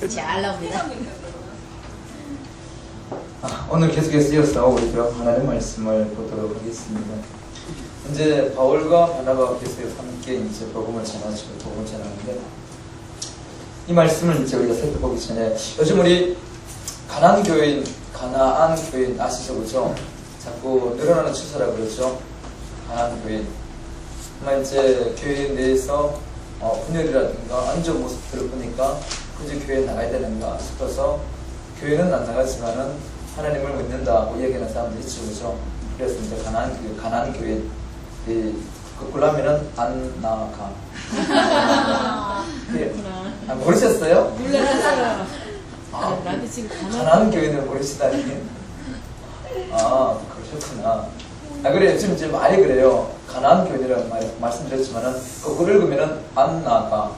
잘 나옵니다. 오늘 계속해서 이어서 우리 하나님의 말씀을 보도록 하겠습니다. 이제 바울과 바나바가 계속해서 함께 이제 복음을 전하는데 이 말씀을 이제 우리가 살펴보기 전에 요즘 우리 가나안 교인 아시죠? 그죠? 자꾸 늘어나는 추세라고 그러죠. 가나안 교인. 아마 이제 교회 내에서 분열이라든가 안 좋은 모습들을 보니까 굳이 교회에 나가야 되는가 싶어서 교회는 안 나가지만은 하나님을 믿는다고 이야기하는 사람들이 있죠. 그죠? 그래서 이제 가나안 교회 거꾸로 하면은 안 나가. 모르셨어요? 몰랐어요. 나도 지금 가나안 교회는 모르시다니. 그러셨구나. 그래요. 지금 이제 말이 그래요. 가나안 교회라고 말씀드렸지만은 거꾸로 읽으면은 안 나가.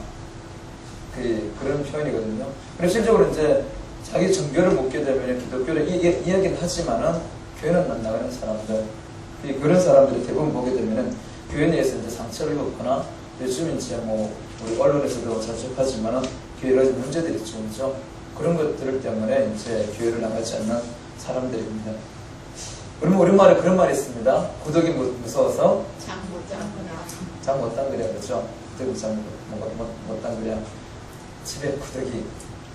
그런 표현이거든요. 그래서 실적으로 이제 자기 정교를 묻게 되면 기독교를 이야기는 하지만은 교회는 안 나가는 사람들, 그런 사람들이 대부분 보게 되면은 교회 내에서 이제 상처를 입거나 요즘 이제 우리 언론에서도 자주 하지만은 교회에 문제들이 있죠, 그렇죠? 그런 것들 때문에 이제 교회를 나가지 않는 사람들입니다. 그러면 우리말에 그런 말이 있습니다. 구더기 무서워서 잠 못 당그려, 그렇죠? 구더기 잠 못 당그려. 집에 구더기,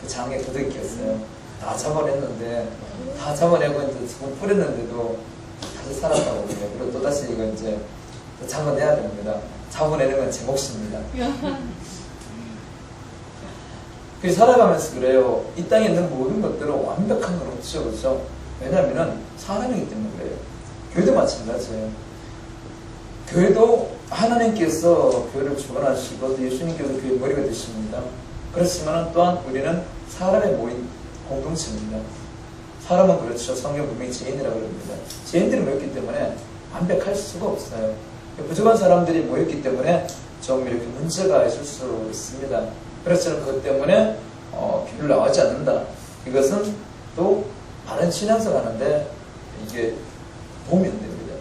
그 장에 구더기 꼈어요. 다 잡아냈는데, 다 잡아내고 이제 조금 뿌렸는데도 다시 살았다고 그래요. 그리고 또다시 이거 이제 잡아내야 됩니다. 잡아내는 건 제 몫입니다. 그래서 살아가면서 그래요. 이 땅에 있는 모든 것들은 완벽한 건 없죠, 그렇죠? 왜냐하면 사람이기 때문에 그래요. 교회도 마찬가지예요. 교회도 하나님께서 교회를 주관하시고 예수님께서 교회의 머리가 되십니다. 그렇지만 또한 우리는 사람의 모임 공동체입니다. 사람은 그렇죠. 성경 분명히 죄인이라고 그럽니다. 죄인들이 모였기 때문에 완벽할 수가 없어요. 부족한 사람들이 모였기 때문에 좀 이렇게 문제가 있을 수 있습니다. 그렇지만 그것 때문에 교회를 나오지 않는다. 이것은 또 바른 신앙생활 하는데 이게 도움이 안 됩니다.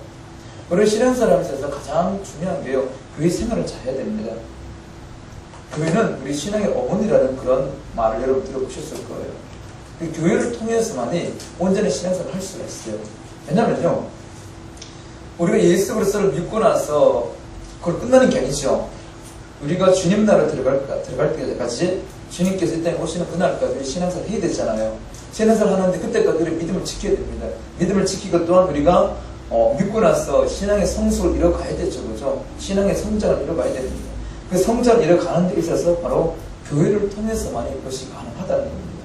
그런 신앙생활 하면서 가장 중요한 게요. 교회 생활을 잘 해야 됩니다. 교회는 우리 신앙의 어머니라는 그런 말을 여러분 들어보셨을 거예요. 교회를 통해서만이 온전히 신앙생활을 할 수가 있어요. 왜냐면요, 우리가 예수 그리스도를 믿고 나서 그걸 끝나는 게 아니죠. 우리가 주님 나라로 들어갈 때까지 주님께서 이 땅에 오시는 그날까지 우리 신앙생활을 해야 되잖아요. 신앙생활을 하는데 그때까지 우리 믿음을 지켜야 됩니다. 믿음을 지키고 또한 우리가 믿고 나서 신앙의 성숙을 이뤄가야 되죠. 그죠? 신앙의 성장을 이뤄가야 됩니다. 그 성장을 이뤄가는 데 있어서 바로 교회를 통해서만 이것이 가능하다는 겁니다.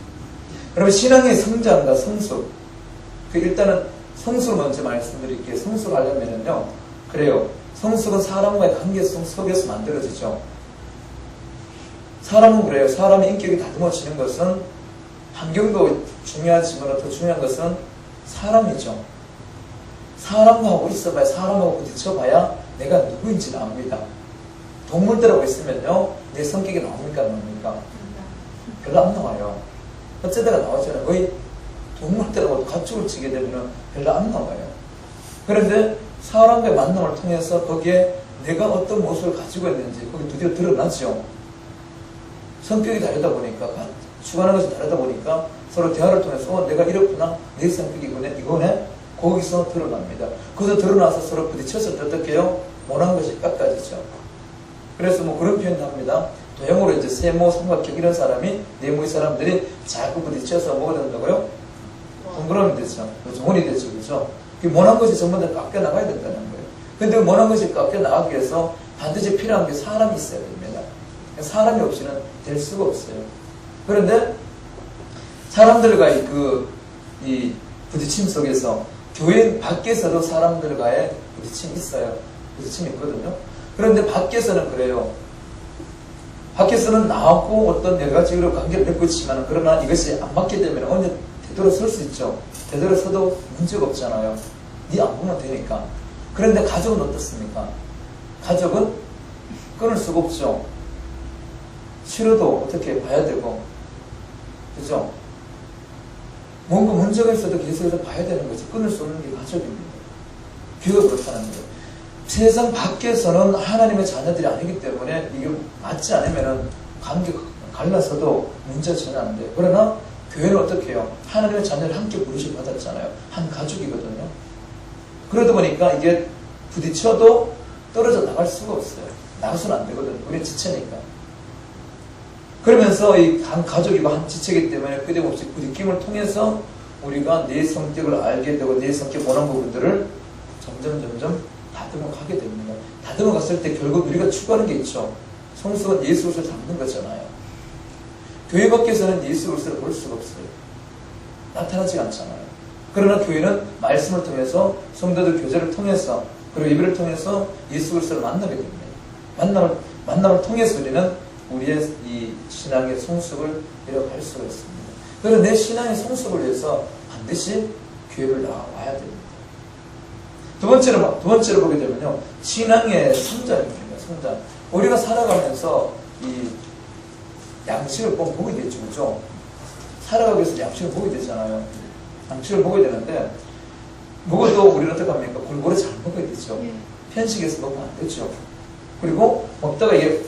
그러면 신앙의 성장과 성숙, 일단은 성숙을 먼저 말씀드릴게요. 성숙하려면요, 그래요. 성숙은 사람과의 관계 속에서 만들어지죠. 사람은 그래요. 사람의 인격이 다듬어지는 것은 환경도 중요하지만 더 중요한 것은 사람이죠. 사람하고 있어봐야, 사람하고 부딪혀봐야 내가 누구인지 나옵니다. 동물들하고 있으면요, 내 성격이 나옵니까, 안 나옵니까? 별로 안 나와요. 어쩌다가 나오잖아요. 거의 동물들하고 가축을 치게 되면 별로 안 나와요. 그런데 사람과의 만남을 통해서 거기에 내가 어떤 모습을 가지고 있는지 거기 드디어 드러나죠. 성격이 다르다 보니까, 주관하는 것이 다르다 보니까 서로 대화를 통해서 내가 이렇구나, 내 성격이 이거네, 거기서 드러납니다. 거기서 드러나서 서로 부딪혔을 때 어떻게 해요? 원한 것이 깎아지죠. 그래서 그런 표현도 합니다. 도형으로 이제 세모, 삼각형 이런 사람이, 네모의 사람들이 자꾸 부딪혀서 뭐가 된다고요? 동그라미 되죠. 정원이 되죠. 그죠? 원한 것이 전부 다 깎여 나가야 된다는 거예요. 근데 원한 것이 깎여 나가기 위해서 반드시 필요한 게 사람이 있어야 됩니다. 사람이 없이는 될 수가 없어요. 그런데 사람들과의 이 부딪힘 속에서 교회 밖에서도 사람들과의 부딪힘이 있어요. 부딪힘이 있거든요. 그런데 밖에서는 그래요. 밖에서는 나하고 어떤 여러 가지로 관계를 맺고 있지만, 그러나 이것이 안 맞게 되면 언제 되돌아 설 수 있죠. 되돌아 서도 문제가 없잖아요. 네 안 보면 되니까. 그런데 가족은 어떻습니까? 가족은 끊을 수가 없죠. 싫어도 어떻게 봐야 되고, 그죠? 뭔가 문제가 있어도 계속해서 봐야 되는 거지. 끊을 수 없는 게 가족입니다. 교회가 그렇다는 거예요. 세상 밖에서는 하나님의 자녀들이 아니기 때문에 이게 맞지 않으면 관계가 갈라서도 문제 전혀 안 돼요. 그러나 교회는 어떻게 해요? 하나님의 자녀를 함께 부르심 받았잖아요. 한 가족이거든요. 그러다 보니까 이게 부딪혀도 떨어져 나갈 수가 없어요. 나가서는 안 되거든요. 우리 지체니까. 그러면서 이 한 가족이고 한 지체이기 때문에 끊임없이 부딪힘을 통해서 우리가 내 성격을 알게 되고 내 성격 원한 부분들을 점점 다듬어 가게 됩니다. 다듬어 갔을 때 결국 우리가 추구하는 게 있죠. 성숙은 예수 그리스도를 닮는 거잖아요. 교회 밖에서는 예수 그리스도를 볼 수가 없어요. 나타나지 않잖아요. 그러나 교회는 말씀을 통해서 성도들 교제를 통해서 그리고 예배를 통해서 예수 그리스도를 만나게 됩니다. 만남을 통해서 우리는 우리의 이 신앙의 성숙을 이뤄갈 수가 있습니다. 그래서 내 신앙의 성숙을 위해서 반드시 교회를 나와야 됩니다. 두 번째로 보게 되면요. 신앙의 성장입니다. 성장. 우리가 살아가면서 이 양식을 꼭 보게 되죠. 그죠? 살아가기 위해서 양식을 보게 되잖아요. 양식을 보게 되는데, 먹어도 우리는 어떻게 합니까? 골고루 잘 먹어야 되죠. 편식해서 먹으면 안 되죠. 그리고 먹다가 이게,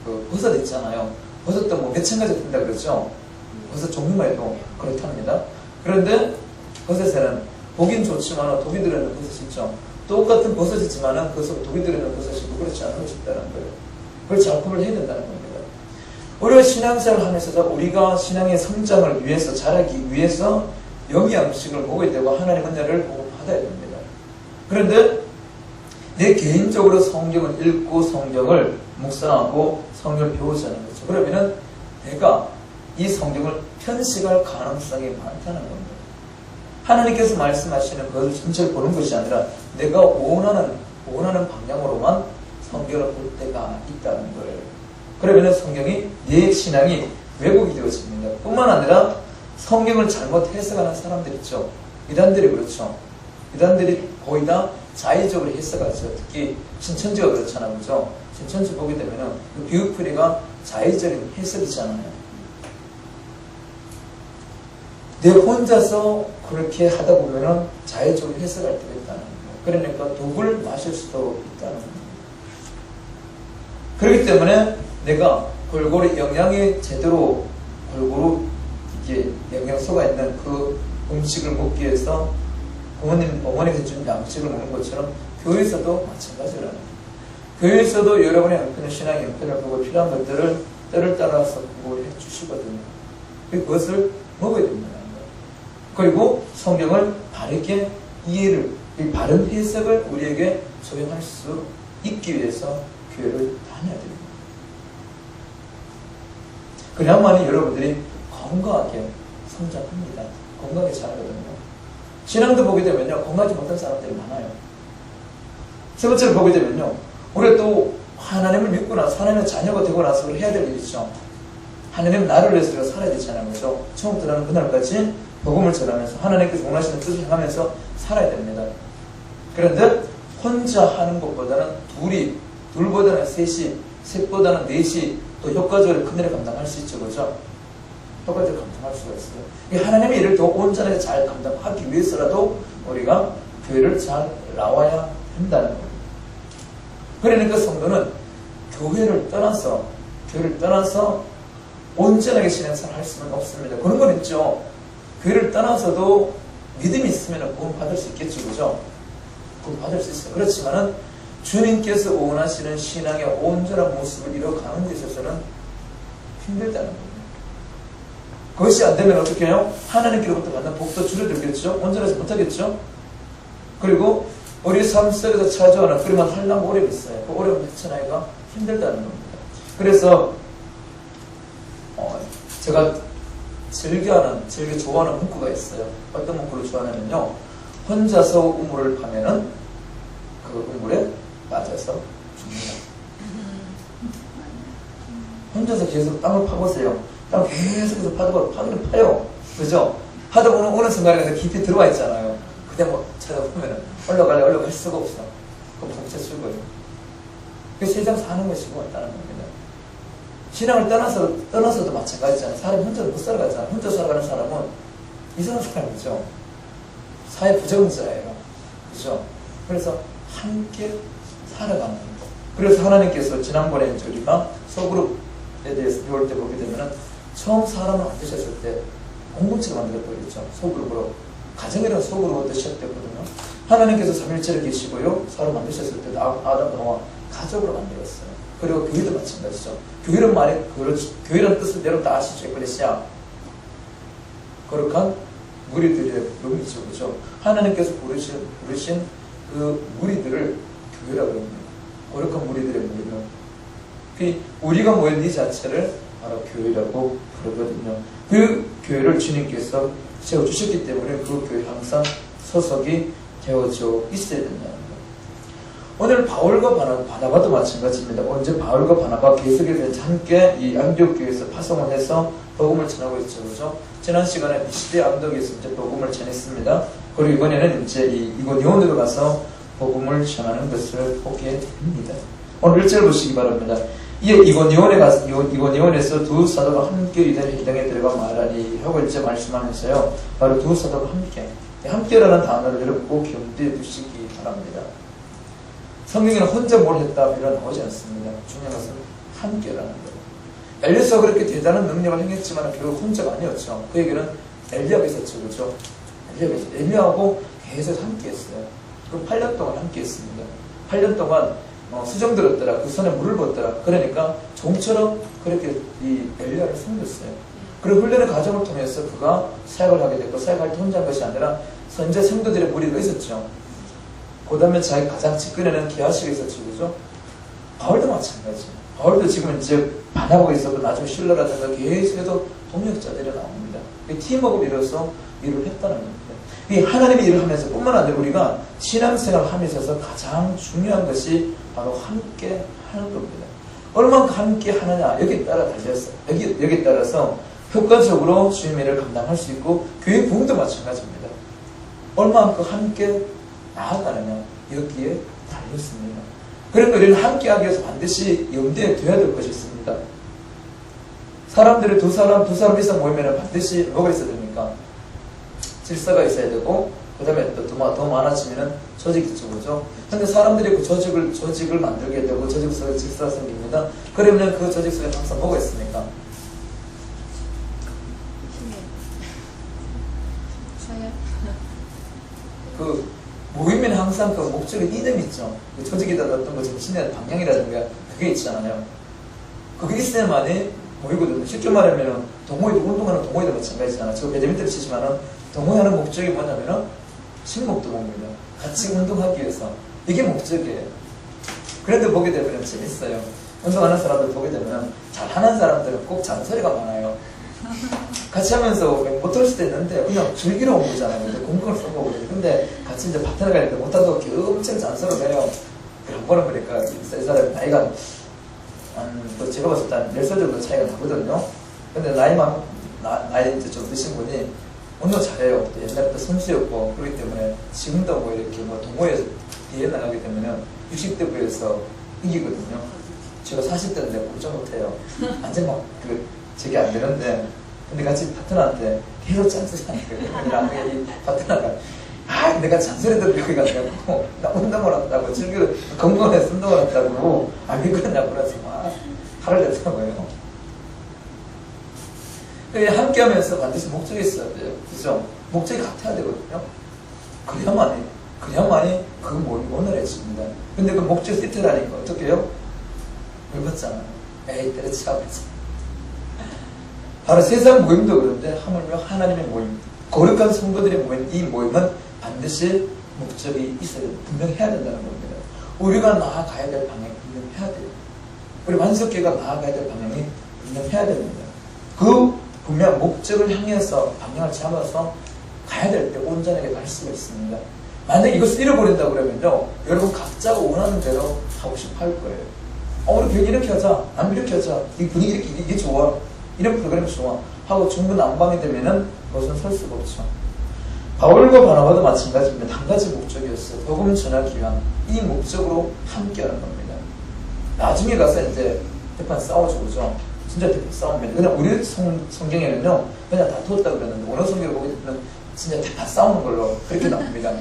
그 버섯 있잖아요. 버섯도 뭐 몇천 가지 된다 그러죠. 버섯 종류만 해도 그렇답니다. 그런데 버섯에는 보긴 좋지만 독이 들어있는 버섯이 있죠. 똑같은 버섯이지만 그 속에 독이 들어있는 버섯이고 그렇지 않은 것이 있다는 거예요. 그걸 잘 구분을 해야 된다는 겁니다. 우리가 신앙생활을 하면서 우리가 신앙의 성장을 위해서 자라기 위해서 영양식을 먹어야 되고 하나님 은혜를 받아야 됩니다. 그런데 내 개인적으로 성경을 읽고 성경을 묵상하고 성경을 배우자는 거죠. 그러면은 내가 이 성경을 편식할 가능성이 많다는 겁니다. 하나님께서 말씀하시는 것을 전체를 보는 것이 아니라 내가 원하는 방향으로만 성경을 볼 때가 있다는 거예요. 그러면 성경이 내 신앙이 왜곡이 되어집니다. 뿐만 아니라 성경을 잘못 해석하는 사람들 있죠. 이단들이 그렇죠. 이단들이 거의 다 자의적으로 해석하죠. 특히 신천지가 그렇잖아요. 그죠? 신천지 보게 되면은 그 비읍풀이가 자의적인 해석이잖아요. 내 혼자서 그렇게 하다 보면은 자의적으로 해석할 때가 있다는 거예요. 그러니까 독을 마실 수도 있다는 겁니다. 그렇기 때문에 내가 골고루 영양이 제대로 골고루 이게 영양소가 있는 그 음식을 먹기 위해서 어머니가 해준 양식을 먹는 것처럼 교회에서도 마찬가지라는 거예요. 교회에서도 여러분의 형편을 신앙의 형편을 보고 필요한 것들을 때를 따라서 구분해 주시거든요. 그것을 먹어야 됩니다. 그리고 성경을 바르게 이해를, 이 바른 해석을 우리에게 적용할 수 있기 위해서 교회를 다녀야 됩니다. 그래야만이 여러분들이 건강하게 성장합니다. 건강하게 자라거든요. 신앙도 보게 되면요, 건강하지 못한 사람들이 많아요. 세 번째로 보게 되면요, 우리가 또 하나님을 믿고 나서 하나님의 자녀가 되고 나서 해야 될 일이 있죠. 하나님 나를 위해서 우리가 살아야 되잖아요. 그죠? 처음 들어가는 그날까지 복음을 전하면서 하나님께서 원하시는 뜻을 향하면서 살아야 됩니다. 그런데 혼자 하는 것보다는 둘보다는 셋이, 셋보다는 넷이 또 효과적으로 큰 일을 감당할 수 있죠. 그죠? 효과적으로 감당할 수가 있어요. 이 하나님의 일을 더 온전하게 잘 감당하기 위해서라도 우리가 교회를 잘 나와야 한다는 겁니다. 그러니까 성도는 교회를 떠나서 온전하게 신앙생활을 할 수는 없습니다. 그런 건 있죠. 교회를 떠나서도 믿음이 있으면 구원 받을 수 있겠죠. 그죠? 구원 받을 수 있어요. 그렇지만은 주님께서 원하시는 신앙의 온전한 모습을 이뤄가는 데 있어서는 힘들다는 겁니다. 그것이 안 되면 어떻게 해요? 하나님께로부터 받는 복도 줄어들겠죠? 온전하지 못하겠죠? 그리고 우리 삶 속에서 찾아오는 그러면 한량 오래가 있어요. 그 오래를 헤쳐나기가 힘들다는 겁니다. 그래서 제가 즐겨 좋아하는 문구가 있어요. 어떤 문구를 좋아하냐면요, 혼자서 우물을 파면은 그 우물에 빠져서 죽는다. 혼자서 계속 땅을 파보세요. 땅을 계속해서 파기는 파요. 그죠? 하다 보면 어느 순간에 깊이 들어와 있잖아요. 그냥 뭐 찾아보면은 올라갈 수가 없어. 그럼 멈춰줄 거예요. 그 세상 사는 것이 뭐였다는 겁니다. 신앙을 떠나서도 마찬가지잖아요. 사람이 혼자 못 살아가잖아요. 혼자 살아가는 사람은 이상한 사람이죠. 사회 부정자예요. 그죠? 그래서 함께 살아가는 거예요. 그래서 하나님께서 지난번에 우리가 소그룹 대해서 배울 때 보게 되면은 처음 사람을 만드셨을 때 공동체가 만들어버렸죠. 소그룹으로. 가정이라는 소그룹부터 시작됐거든요. 하나님께서 삼일체를 계시고요. 사람 만드셨을 때 아담 노아 가족으로 만들었어요. 그리고 교회도 마찬가지죠. 교회는 말이 교회라는 뜻을 여러분 다 아시죠? 에클레시아. 거룩한 무리들의 의미죠. 그죠? 하나님께서 부르신 그 무리들을 교회라고 합니다. 거룩한 무리들의 무리들. 우리가 모인 이 자체를 바로 교회라고 부르거든요. 그 교회를 주님께서 세워주셨기 때문에 그 교회 항상 소속이 되어져 있어야 된다는 거예요. 오늘 바울과 바나바도 마찬가지입니다. 언제 바울과 바나바 계속해서 함께 이 안디옥교회에서 파송을 해서 복음을 전하고 있죠. 그죠? 지난 시간에 비시대 안디옥에서 이제 복음을 전했습니다. 그리고 이번에는 이제 이고니온으로 가서 복음을 전하는 것을 보게 됩니다. 오늘 1절 보시기 바랍니다. 이에 이고니온에서 두 사도가 함께 유대인 회당에 들어가 말하니 하고 이제 말씀하면서요. 바로 두 사도가 함께라는 단어를 여러분 꼭 염두에 두시기 바랍니다. 성경에는 혼자 뭘 했다 별로 나오지 않습니다. 중요한 것은 함께라는 거예요. 엘리야가 그렇게 대단한 능력을 행했지만 결국 혼자가 아니었죠. 그에게는 엘리야가 있었죠. 그렇죠? 엘리야하고 계속 함께 했어요. 그럼 8년 동안 함께 했습니다. 8년 동안 수정 들었더라. 그 손에 물을 붓더라. 그러니까 종처럼 그렇게 이 엘리야를 섬겼어요. 그리고 훈련의 과정을 통해서 그가 사역을 하게 됐고, 사역할 때 혼자 한 것이 아니라 선제 성도들의 무리가 있었죠. 그 다음에 자기 가장 직근에는 게하시가 있었죠. 그죠? 바울도 마찬가지. 바울도 지금 이제 반하고 있어도 나중에 실러라든가 계속해서 동역자들이 나옵니다. 팀워크를 이뤄서 일을 했다는 겁니다. 이 하나님의 일을 하면서 뿐만 아니라 우리가 신앙생활을 하면서 있어서 가장 중요한 것이 바로 함께 하는 겁니다. 얼마나 함께 하느냐 여기에 따라 달려서 여기에 따라서 효과적으로 주님의 일을 감당할 수 있고 교회 부흥도 마찬가지입니다. 얼마만큼 함께 나아가느냐 여기에 달렸습니다. 그러니까 우리는 함께하기 위해서 반드시 염두에 둬야 될 것이 있습니다. 사람들이 두 사람 이상 모이면 반드시 뭐가 있어야 됩니까? 질서가 있어야 되고, 그 다음에 또 더 많아지면 조직이 있죠. 그죠? 근데 사람들이 그 조직을 만들게 되고, 조직 속에 질서가 생깁니다. 그러면 그 조직 속에 항상 뭐가 있습니까? 그 모이면 항상 그 목적의 이념이 있죠. 그 조직이다 어떤 거 정신의 방향이라든가 그게 있잖아요. 그게 있어야만이 모이거든요. 쉽게 말하면 운동하는 동호회도 마찬가지잖아요. 저 배드민턴 치지만은 동호회하는 목적이 뭐냐면은 식목도모입니다. 같이 운동하기 위해서 이게 목적이에요. 그런데 보게 되면 재밌어요. 운동하는 사람들 보게 되면 잘하는 사람들은 꼭 잔소리가 많아요. 같이 하면서 못할 수도 있는데 그냥 즐기러 온 거잖아요. 근데 공부를 쓴 거거든요. 근데 같이 이제 파트너가 있는데 못한다고 엄청 잔소리를 해요. 한 번은 보니까 이 사람이 나이가 제가 봤을 때 한 10살 정도 차이가 나거든요. 근데 나이 이제 좀 드신 분이 운동 잘해요. 옛날부터 선수였고 그렇기 때문에 지금도 뭐 이렇게 뭐 동호회에서 대회 나가게 되면 60대 부에서 이기거든요. 제가 40대는 내가 꼼짝 못해요. 완전 막 저게 안 되는데 근데 같이 파트너한테 계속 잔소리하는 거예요. 이 파트너가 내가 잔소리 들으려고 여기 가냐고 나 운동을 한다고 즐겨 건강해서 운동을 한다고 왜 그러냐고 그래서 막 화를 냈다고요. 함께 하면서 반드시 목적이 있어야 돼요. 그죠? 목적이 같아야 되거든요. 그래야만이 그 모임이 원활해집니다. 근데 그 목적 세트라니까 어떻게 해요? 늙었잖아요. 에이 때려치워야지. 바로 세상 모임도 그런데 하물며 하나님의 모임, 거룩한 성도들의 모임, 이 모임은 반드시 목적이 있어야 돼요. 분명해야 된다는 겁니다. 우리가 나아가야 될 방향이 분명해야 돼요. 우리 만석교가 나아가야 될 방향이 분명해야 됩니다. 그 분명 목적을 향해서 방향을 잡아서 가야 될 때 온전하게 갈 수가 있습니다. 만약에 이것을 잃어버린다 그러면요, 여러분 각자가 원하는 대로 하고 싶어 할 거예요. 우리 교회 이렇게 하자, 남 이렇게 하자, 이 분위기 이게 좋아, 이런 프로그램이 좋아 하고 중구난방이 되면은 그것은 설 수가 없죠. 바울과 바나바도 마찬가지입니다. 한 가지 목적이었어요. 복음 전하기 위한 이 목적으로 함께하는 겁니다. 나중에 가서 이제 대판 싸우죠, 그죠? 진짜 대판 싸움입니다. 그냥 우리 성경에는요, 그냥 다투었다 그랬는데 오늘 성경을 보게 되면 진짜 대판 싸우는 걸로 그렇게 나옵니다.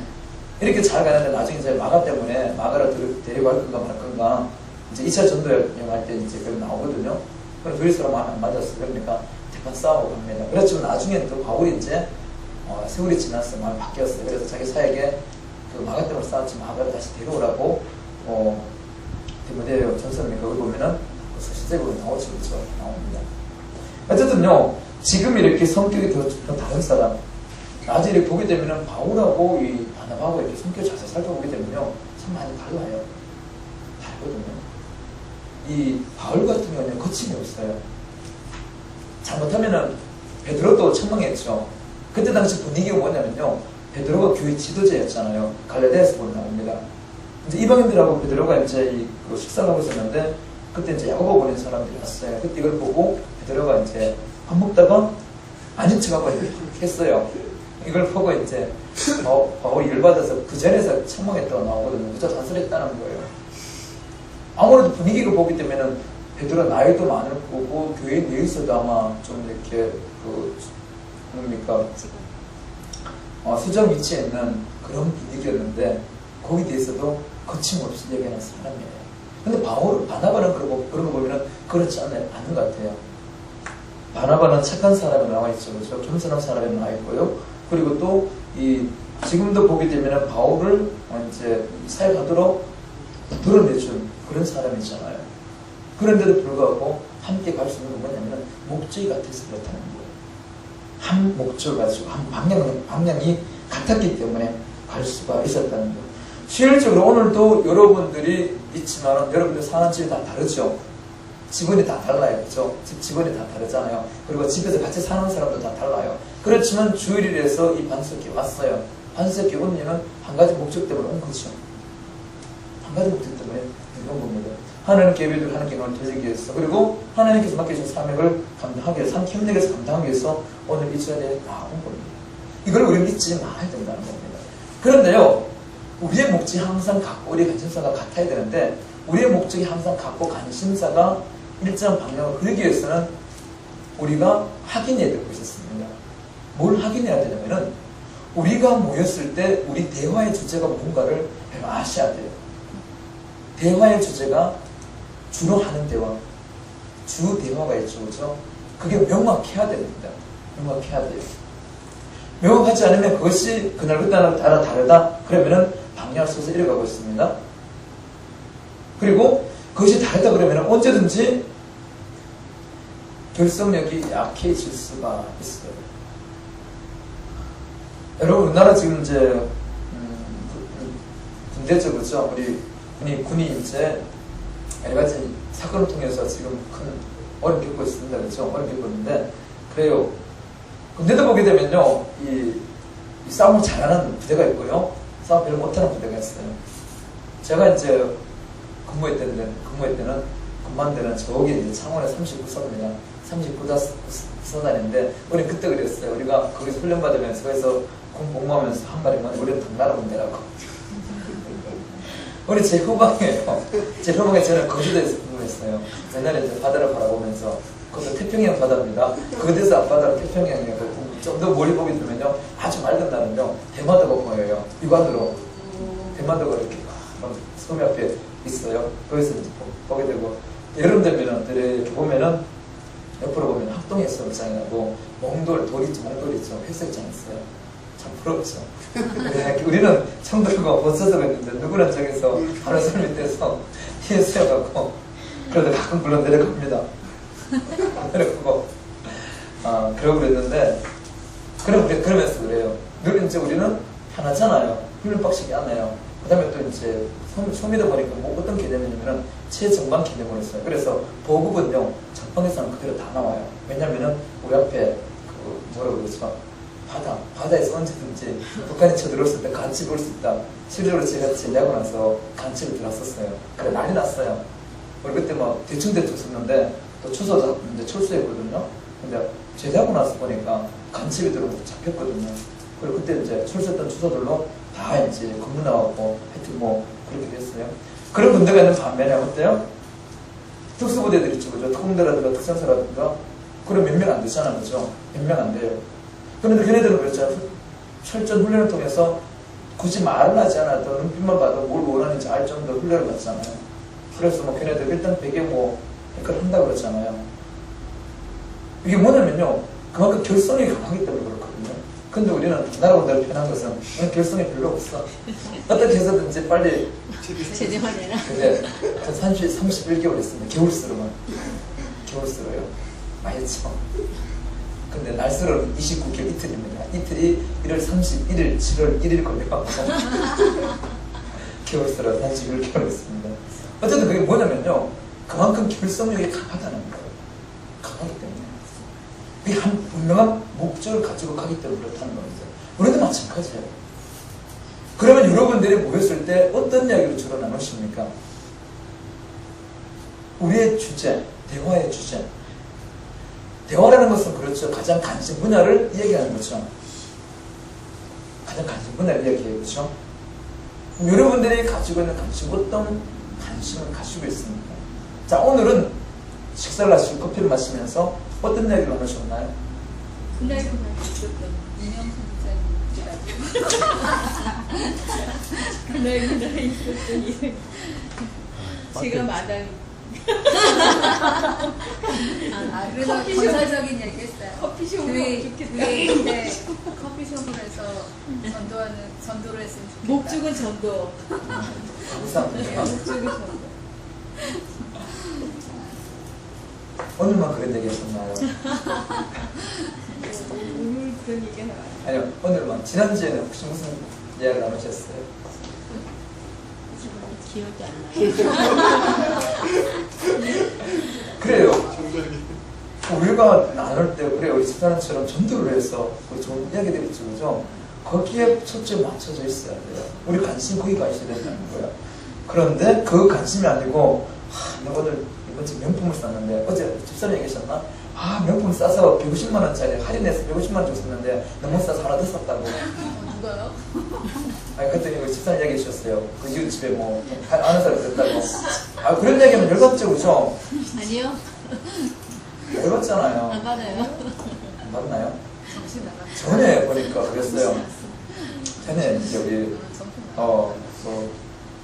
이렇게 잘 가는데 나중에 이제 마가 때문에 마가를 데리고 갈 건가 말 건가 이제 2차 전도 여행할 때 이제 그게 나오거든요. 그럼 둘이 서로 마음에 안 맞았어. 그러니까 대판 싸우고 갑니다. 그렇지만 나중에는 또 바울이 이제 세월이 지나서 마음이 바뀌었어요. 그래서 자기 사에게 그 마가 때문에 싸웠지만 마가를 다시 데려오라고 디모데 전서는 거기 보면은 서신책으로 나오죠. 그렇죠? 나옵니다. 어쨌든요, 지금 이렇게 성격이 더 다른 사람, 나중에 이렇게 보게 되면은 바울하고 이 바나바하고 이렇게 성격을 자세히 살펴보게 되면요, 참 많이 달라요. 다르거든요. 이 바울 같은 경우는 거침이 없어요. 잘못하면은 베드로도 책망했죠. 그때 당시 분위기가 뭐냐면요, 베드로가 교회 지도자였잖아요. 갈라디아서 보면 나옵니다. 이제 이방인들하고 베드로가 이제 그 식사를 하고 있었는데, 그때 이제 야고보 보낸 사람들이 왔어요. 그때 이걸 보고 베드로가 이제 밥 먹다가 아닌 척하고 했어요. 이걸 보고 이제 바울이 열받아서 그 전에서 책망했다고 나오거든요. 그저 단술했다는 거예요. 아무래도 분위기를 보기 때문에는 베드로 나이도 많을 거고 교회 내에서도 아마 좀 이렇게 뭡니까 수정 위치에 있는 그런 분위기였는데 거기에 대해서도 거침없이 얘기하는 사람이에요. 근데 바나바는 그런 거 보면은 그렇지 않은 것 같아요. 바나바는 착한 사람이 나와 있죠. 그렇죠? 겸손한 사람이 나와 있고요. 그리고 또 지금도 보게 되면은 바울을 이제 사역하도록 드러내준 그런 사람이잖아요. 그런데도 불구하고 함께 갈 수 있는 건 뭐냐면 목적이 같아서 그렇다는 거예요. 한 목적을 가지고 한 방향이 같았기 때문에 갈 수가 있었다는 거예요. 실질적으로 오늘도 여러분들이 있지만 여러분들 사는 집이 다 다르죠. 직원이 다 달라요. 그렇죠? 직원이 다 다르잖아요. 그리고 집에서 같이 사는 사람도 다 달라요. 그렇지만 주일에서 이 반석에 왔어요. 반석에 온 이유는 한 가지 목적 때문에 온 거죠. 한 가지 목적 때문에 이런 겁니다. 하나님께 예배를 하는 경우를 되기 위해서, 그리고 하나님께서 맡겨주신 사명을 감당하기 위해서, 힘내게서 감당하기 위해서 오늘 이 자리에 나온 겁니다. 이걸 우리 믿지 말아야 된다는 겁니다. 그런데요, 우리의 목적이 항상 같고 우리의 관심사가 같아야 되는데 우리의 목적이 항상 같고 관심사가 일정한 방향을 그리기 위해서는 우리가 확인해야 되고 있었습니다. 뭘 확인해야 되냐면은 우리가 모였을 때 우리 대화의 주제가 뭔가를 아셔야 돼요. 대화의 주제가 주로 하는 대화, 주 대화가 있죠. 그렇죠? 그게 명확해야 됩니다. 명확해야 돼요. 명확하지 않으면 그것이 그날그날 따라 다르다? 그러면은 방향을 써서 이뤄가고 있습니다. 그리고 그것이 다르다 그러면 언제든지 결속력이 약해질 수가 있어요. 여러분, 우리나라 지금 이제 군대죠, 그렇죠? 우리 군이 이제 여러 가지 사건을 통해서 지금 큰 어려움 겪고 있습니다, 그렇죠? 어려움 겪고 있는데 그래요. 군대도 보게 되면요, 이 싸움을 잘하는 부대가 있고요, 싸움 별로 못하는 부대가 있어요. 제가 이제 근무할 때는 군만대는 저기 이제 창원의 39사단입니다. 39사단인데 우리 그때 그랬어요. 우리가 거기서 훈련받으면서 거기서 군 복무하면서 한 말이면 우리는 당나라 군대라고. 우리 제 후방에요. 제 후방에 저는 거주도에서 근무했어요. 옛날에 이제 바다를 바라보면서 그것도 태평양 바다입니다. 그데서 앞바다로 태평양이고 좀 더 멀리 보게 되면요, 아주 맑은 날은요 대마도가 보여요. 육안으로 대마도가 이렇게 섬 앞에 있어요. 거기서 이제 보게 되고, 여름 되면은 이렇게 보면은 옆으로 보면 합동의 수영장이라고 돌 있죠. 헬스장 있어요. 참 부럽죠. 우리는 청들고 벗어서 했는데 누구는 저기서 하늘섬 밑에서 힐수여갖고 그래도 가끔 불러 내려갑니다. 내려가고 그러고 그랬는데, 그러면서 그래요. 늘 이제 우리는 편하잖아요. 훈련 빡시게 안 해요. 그 다음에 또 이제 소미다 보니까 어떤 개념이냐면은 최전방 개념으로 했어요. 그래서 보급은요, 전방에서는 그대로 다 나와요. 왜냐면은 우리 앞에 뭐라고 그러죠? 바다에서 언제든지 북한이 쳐들어왔을 때 같이 볼 수 있다. 실제로 제가 제대하고 나서 간첩이 들어왔었어요. 그래 난리 났어요. 우리 그때 막 대충 썼는데 또 이제 철수했거든요. 근데 제대하고 나서 보니까 간첩이 들어와서 잡혔거든요. 그리고 그때 이제 철수했던 추서들로 다 이제 근무 나왔고 하여튼 그렇게 됐어요. 그런 군대가 있는 반면에 어때요? 특수부대들 있죠, 그죠? 특공대라든가 특전사라든가 그런 몇 명 안 되잖아요, 그죠? 몇 명 안 돼요. 그런데 걔네들은 그랬잖아요. 철저한 훈련을 통해서 굳이 말을 하지 않아도 눈빛만 봐도 뭘 원하는지 알 정도로 훈련을 받잖아요. 그래서 걔네들 일단 100에 그걸 한다고 그랬잖아요. 이게 뭐냐면요. 그만큼 결성이 강하기 때문에 그렇거든요. 근데 우리는 나라보다 편한 것은 결성이 별로 없어. 어떻게 해서든지 빨리 제대화내라. 근데 전 31개월 했습니다. 겨울수로만. 겨울수로요. 많이 쳐. 근데 날수로는 29개월 이틀입니다. 이틀이 1월 31일, 7월 1일 걸려요. 겨울수로 31개월 했습니다. 어쨌든 그게 뭐냐면요. 그만큼 결성력이 강하다는 거예요. 강하기 때문에. 그게 한 분명한 목적을 가지고 가기 때문에 그렇다는 겁니다. 우리도 마찬가지예요. 그러면 여러분들이 모였을 때 어떤 이야기를 주로 나누십니까? 우리의 주제, 대화의 주제. 대화라는 것은 그렇죠. 가장 관심 분야를 이야기하는 거죠. 가장 관심 분야를 이야기해요. 그렇죠? 여러분들이 가지고 있는 관심, 어떤 관심을 가지고 있습니까? 자, 오늘은 식사를 하시고 커피를 마시면서 어떤 이야기를 나누셨나요? 그날 있었던 윤영수 목사님 그날 있었던 일 제가 마당 그래서 건설적인 얘기 했어요. 커피숍으로 교회 커피숍으로 해서 전도를 했으면 좋겠다. 목적은 전도. 감사합니다. 목적은 전도. 오늘만 그런 얘기 하셨나요? 오늘 그런 얘기가 나와요. 아니요, 오늘만. 지난주에는 혹시 무슨 이야기를 나누셨어요? 기억이 안 나요. 그래요. 우리가 나눌 때, 그래, 우리 집사람처럼 전도를 해서 우리 좋은 이야기들이 있죠, 그죠? 거기에 초점이 맞춰져 있어야 돼요. 우리 관심 거기 가 있어야 된다는 거예요. 그런데 그 관심이 아니고, 내가 오늘 이번 주 명품을 샀는데, 어제 집사람이 얘기하셨나? 명품 싸서 150만원짜리 할인해서 150만원 줬었는데, 너무 싸서 하나 더 샀다고. 누가요? 아니, 그랬더니 우리 집사람 얘기해 주셨어요. 그 이후 집에 뭐, 아는 사람이 됐다고. 그런 얘기하면 열받죠, 그죠? 아니요. 열받잖아요. 안 받아요. 맞나요? 정신 나가. 전에 보니까 그랬어요. 전에 이제 우리,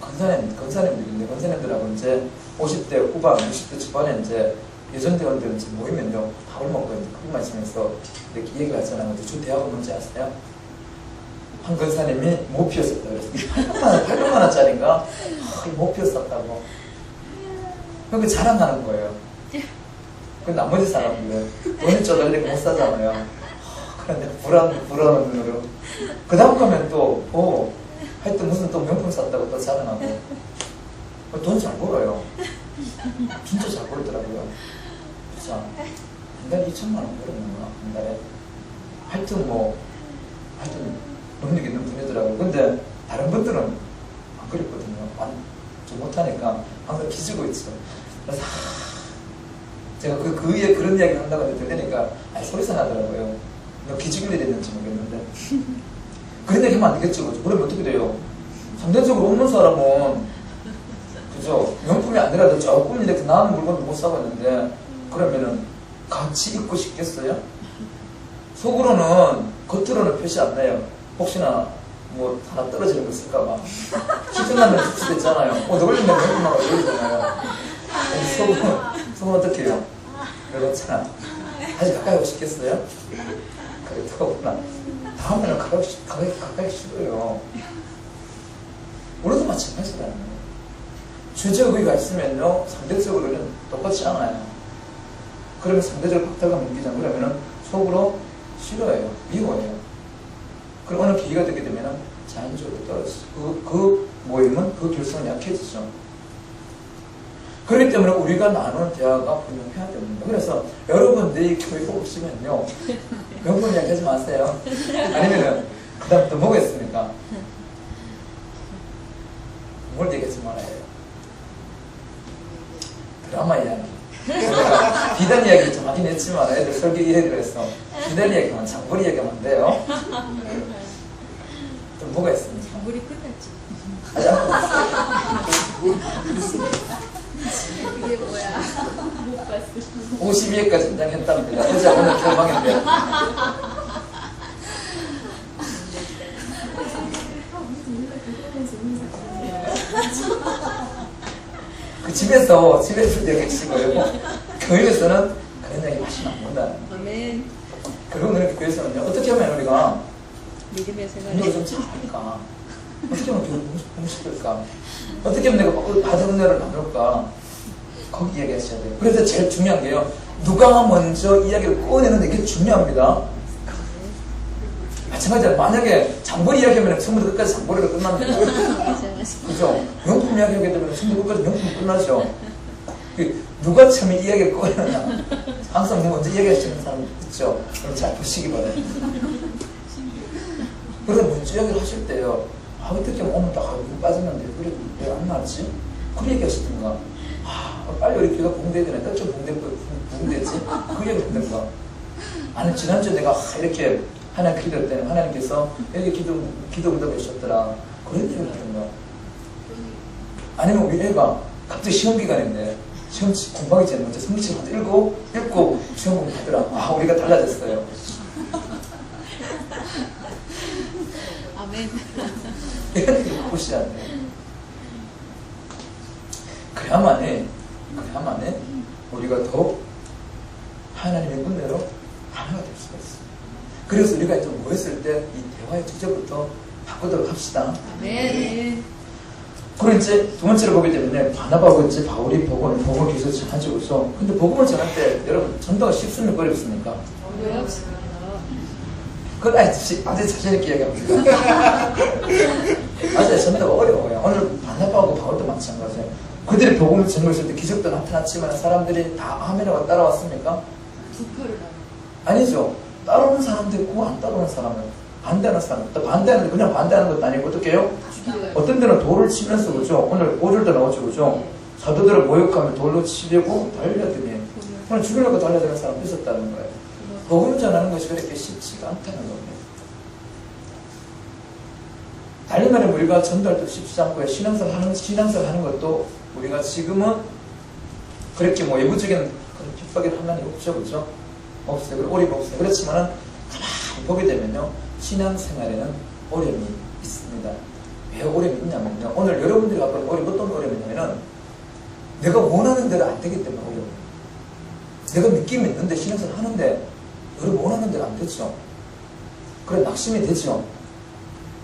건사님들인데, 건사님들하고 이제 50대 후반, 60대 초반에 이제 예전대원들 이제 모이면요, 밥을 먹고 이제 그것만 있으면서 이렇게 얘기를 하잖아요. 근데 주 대학은 뭔지 아세요? 한 건사님이 못 피웠었다 그래서 800만원짜리인가? 못 피웠었다고. 그러니까 자랑하는 거예요. 그 나머지 사람들은 돈이 쪼달리고 못 사잖아요. 그런데 불안한 눈으로. 그 다음 가면 또, 하여튼 무슨 또 명품 샀다고 또 자랑하고. 돈 잘 벌어요. 진짜 잘 벌더라고요. 진짜. 한 달에 2천만원 벌었는구나, 한 달에. 하여튼 능력 있는 분이더라고요. 근데 다른 분들은 안 그랬거든요. 좀 못하니까 항상 기지고 있죠. 그래서 제가 그 위에 그런 이야기 한다고 들으니까 소리가 나더라고요. 너 기죽을 일이 있는지 모르겠는데. 그런 얘기 하면 안 되겠죠. 그러면 어떻게 돼요? 상대적으로 없는 사람은 그죠? 명품이 아니라도 조금 이렇게 나은 물건도 못 사고 있는데 그러면은 같이 입고 싶겠어요? 속으로는 겉으로는 표시 안 내요. 혹시나 뭐 하나 떨어지는 거 있을까봐. 시즌하면 줄 수도 있잖아요. 너 걸리면 명품하고 걸리잖아요. 속은 어떻게 해요? 그렇잖아. 아직 가까이 오고 싶겠어요? 그래, 더구나. 다음에는 가까이 싫어요. 우리도 마찬가지라는 거예요. 주제의가 있으면요, 상대적으로는 똑같지 않아요. 그러면 상대적으로 박탈감 느끼잖아요. 그러면은 속으로 싫어해요. 미워해요. 그럼 어느 계기가 되게 되면은 자연적으로 떨어지죠. 그 모임은 그 결성이 약해지죠. 그렇기 때문에 우리가 나누는 대화가 분명해야 됩니다. 그래서 여러분들이 교육 없으면요, 명품 이야기 하지 마세요. 아니면은, 그 다음 또 뭐가 있습니까? 뭘 얘기하지 말아요. 드라마 이야기. 비단 이야기 좀 하긴 했지만 애들 설계 이야기를 해서 비단 이야기만, 장보리 이야기하면 안 돼요. 또 뭐가 있습니까? 장보리 끝났지. 이게 뭐야? 못 봤어. 52회까지 인장했답니다. 어제 오늘 결방인데. 그 집에서 얘기하시고요. 교회에서는 그런 얘기 하시면 안 한다는 거예요. 아멘. 그리고 우리 교회에서는요, 어떻게 하면 우리가 믿음의 운동을 생활에 좀 잘할까? 어떻게 하면 교회를 공식될까? 어떻게 하면 내가 받은 은혜를 나눌까? 거기 이야기하셔야 돼요. 그래서 제일 중요한 게요, 누가 먼저 이야기를 꺼내는 게 중요합니다. 마찬가지로 만약에 장보리 이야기하면 처음부터 끝까지 장보리로 끝납니다. 그죠? 명품 이야기하게 되면 처음부터 끝까지 명품 끝나죠. 누가 처음에 이야기를 꺼내느냐. 항상 먼저 이야기하시는 사람 있죠. 그럼 잘 보시기 바라요. 그래서 먼저 이야기를 하실 때요, 아, 어떻게 하면 오늘 딱 눈 빠졌는데 그래 왜 안 나왔지? 그 얘기 하시던가, 아, 빨리 우리 귀가 붕대야 되네. 어쩜 붕대지? 그 얘기 하던가. 아니, 지난주에 내가 이렇게 하나님 기도할 때는 하나님께서 여기 기도 응답해 주셨더라. 그런 얘기를 하던가. 아니면 우리 애가 갑자기 시험 기간인데 시험 공부하기 전에 먼저 성취를 먼저 읽고 시험 공부하더라. 아, 우리가 달라졌어요. 아멘. 이런 게 보시지 않나요? 그래야만이 우리가 더 하나님의 은혜로 하나가 될 수가 있어요. 그래서 우리가 이제 모였을 때 이 대화의 주제부터 바꾸도록 합시다. 아멘. 그리고 이제 두 번째로 보게 되면 바나바하고 이제 바울이 복음을 계속 전하지고서, 근데 복음을 전할 때 여러분 전도가 쉽습니까 어렵습니까? 어렵습니다. 그건 아주 자신있게 이야기합니다. 맞아요. 전도가 어려워요. 오늘 바나바하고 바울도 마찬가지예요. 그들이 복음을 전했을 때 기적도 나타났지만 사람들이 다 아멘하고 따라왔습니까? 부표를 아니죠. 따라오는 사람도 있고 안 따라오는 사람은 반대하는 사람. 또 반대하는데 그냥 반대하는 것도 아니고 어떻게 해요? 죽여요. 어떤 데는 돌을 치면서 그죠? 오늘 5절도 나오죠, 그죠? 사도들을 모욕하며 돌로 치려고 달려드니 오늘 죽이려고 달려드는 사람도 있었다는 거예요. 복음 전하는 것이 그렇게 쉽지가 않다는 겁니다. 달리 말하면 우리가 전도할 때 쉽지 않고요. 신앙생활 하는 것도 우리가 지금은 그렇게 뭐 외부적인 그런 핍박이 하나님 없죠, 그죠? 없어요. 그리고 어려움이 없어요. 그렇지만은 가만히 보게 되면요, 신앙생활에는 어려움이 있습니다. 왜 어려움이 있냐면요, 오늘 여러분들이 갖고 있는 어려움, 어떤 어려움이냐면은 내가 원하는 대로 안 되기 때문에 어려워요. 내가 느낌이 있는데 신앙생활 하는데 여러분 원하는 대로 안 되죠. 그래 낙심이 되죠.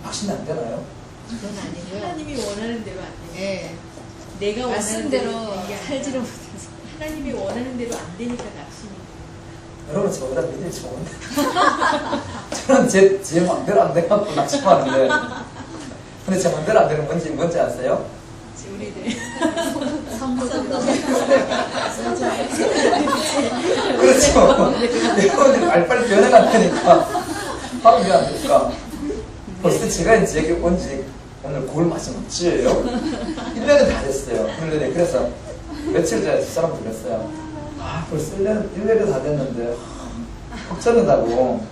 낙심이 안 되나요? 그건 아니고요. 하나님이 원하는 대로 안 돼. 네. 내가 원하는 말씀대로 대로 되는 게 살지를 아니라 못해서. 하나님이 원하는 대로 안 되니까 낙심이 돼. 여러분 저보다 믿음이 좋은데 저는 제 마음대로 안 돼갖고 낙심하는데, 근데 제 마음대로 안 되는 뭔지 아세요? 우리들 그렇죠. 여러분들이 빨리 변해가 안 되니까 하면 왜 안 될까? 벌써 제가 이제 여기 온지 오늘 9월 마지막 주예요. 1년이 다 됐어요. 1년이. 그래서 며칠 전에 두 사람 들렸어요. 아, 벌써 1년이 다 됐는데 걱정이다고.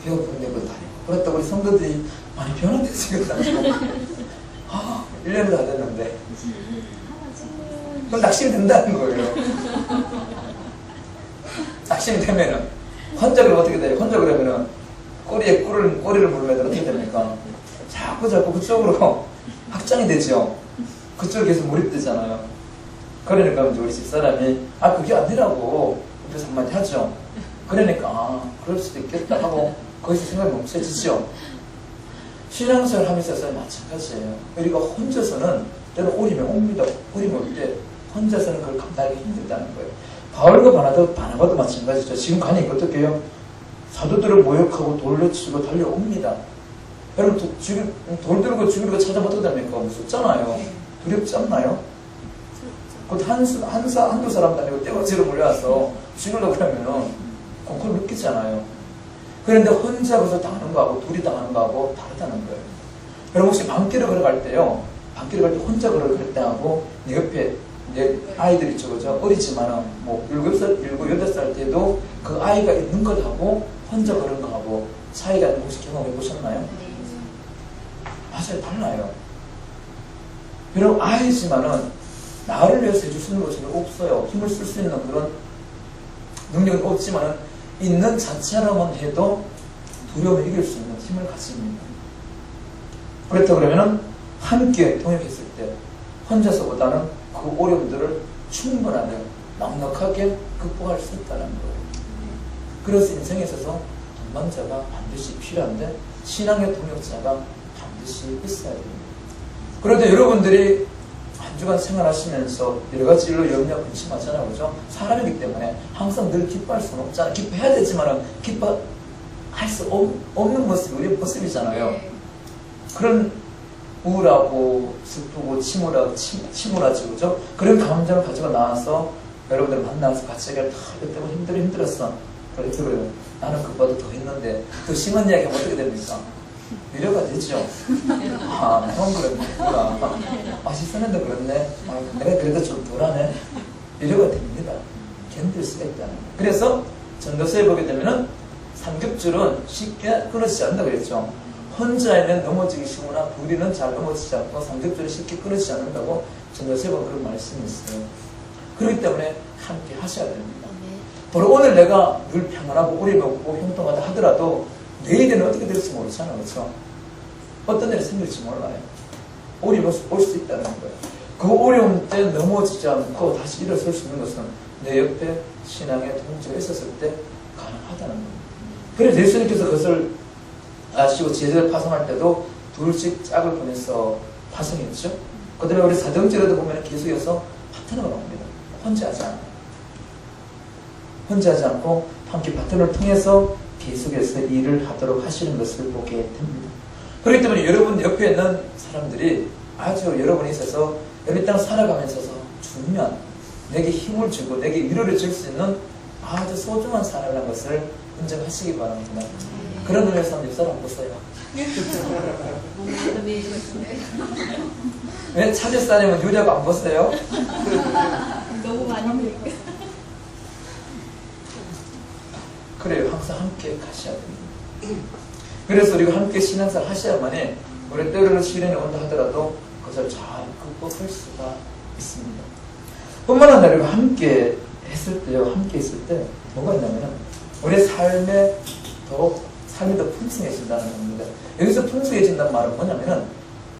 배가 분대고 다니고 그렇다고 우리 성도들이 많이 변화됐어요. 아, 1년이 다 됐는데 그럼 낙심이 된다는 거예요. 낙심이 되면은 혼자 그러면 어떻게 돼요? 혼자 그러면은 꼬리에 꼬리를 물면 어떻게 됩니까? 자꾸 그쪽으로 확장이 되죠. 그쪽에 계속 몰입되잖아요. 그러니까 이제 우리 집사람이 아 그게 아니라고 옆에서 한마디 하죠. 그러니까 아 그럴 수도 있겠다 하고 거기서 생각이 멈춰지죠. 신앙생활 하면서 마찬가지예요. 우리가 혼자서는 때로 어림이 옵니다. 어림이 올 때 혼자서는 그걸 감당하기 힘들다는 거예요. 바울과 바나바도 마찬가지죠. 지금 가니까 어떻게 해요? 사도들을 모욕하고 돌로 치고 달려옵니다. 여러분 돌 들고 죽이려고 찾아면 어떻게 됩니까? 무섭잖아요. 두렵지 않나요? 곧 한두 사람도 아니고 떼거지로 몰려와서 죽이려고 그러면은 그걸 느끼잖아요. 그런데 혼자 가서 당하는 거하고 둘이 당하는 거하고 다르다는 거예요. 여러분 혹시 밤길을 걸어갈 때요, 밤길을 갈 때 혼자 걸어갈 때하고 내 옆에 내 아이들 있죠, 그죠? 어리지만은 뭐 7살, 8살 때도 그 아이가 있는 것하고 혼자 걸은 거하고 차이가 있는 거 혹시 경험해 보셨나요? 맞아요, 달라요. 여러분 아이지만은 나를 위해서 해줄 수 있는 것은 없어요. 힘을 쓸 수 있는 그런 능력은 없지만은 있는 자체로만 해도 두려움을 이길 수 있는 힘을 가집니다. 그렇다 그러면은 함께 동역했을 때 혼자서보다는 그 어려움들을 충분하게 넉넉하게 극복할 수 있다는 거예요. 그래서 인생에 있어서 동반자가 반드시 필요한데 신앙의 동역자가 반드시 있어야 됩니다. 그런데 여러분들이 한 주간 생활하시면서 여러 가지 일로 염려 근심하잖아요. 그죠? 사람이기 때문에 항상 늘 기뻐할 수는 없잖아요. 기뻐해야 되지만 기뻐할 수 없는 모습이 우리의 모습이잖아요. 그런 우울하고 슬프고 침울하지, 그죠? 그런 감정을 가지고 나와서 여러분들 만나서 같이 얘기를 다 이것 때문에 힘들었어. 그래요. 나는 그보다 더 했는데 더 심한 이야기 하면 어떻게 됩니까? 위로가 되죠. 아, 형 그랬구나. 맛있었는데 그렇네. 아, 내가 그래도 좀 덜하네. 위로가 됩니다. 견딜 수가 있다는 거예요. 그래서 전도서에 보게 되면은 삼겹줄은 쉽게 끊어지지 않는다 그랬죠. 혼자에는 넘어지기 쉬우나 둘이는 잘 넘어지지 않고 삼겹줄은 쉽게 끊어지지 않는다고 전도서에 보면 그런 말씀이 있어요. 그렇기 때문에 함께 하셔야 됩니다. 바로 오늘 내가 늘 평안하고 오래 먹고 형통하다 하더라도 내일은 어떻게 될지 모르잖아, 그렇죠? 어떤 일이 생길지 몰라요. 어려움이 올 수 있다는 거예요. 그 어려움 때 넘어지지 않고 다시 일어설 수 있는 것은 내 옆에 신앙의 동지가 있었을 때 가능하다는 겁니다. 그래서 예수님께서 그것을 아시고 제자를 파송할 때도 둘씩 짝을 보내서 파송했죠. 그다음에 우리 사도행전에도 보면 계속해서 파트너가 나옵니다. 혼자 하지 않아요. 혼자 하지 않고 함께 파트너를 통해서 계속해서 일을 하도록 하시는 것을 보게 됩니다. 그렇기 때문에 여러분 옆에 있는 사람들이 아주 여러분이 있어서 여러분 땅 살아가면서 주면 내게 힘을 주고 내게 위로를 줄 수 있는 아주 소중한 사람이라는 것을 인정하시기 바랍니다. 그런 의미에서 한번 옆사람 한번 보세요. 왜 찾을사람은 유력 안 보세요? 너무 많이 그래요. 항상 함께 가셔야 됩니다. 그래서 우리가 함께 신앙생활 하셔야만이 우리 때로는 시련이 온다 하더라도 그것을 잘 극복할 수가 있습니다. 뿐만 아니라 우리가 함께 했을 때요, 함께 있을 때 뭐가 있냐면은 우리의 삶이 더 풍성해진다는 겁니다. 여기서 풍성해진다는 말은 뭐냐면은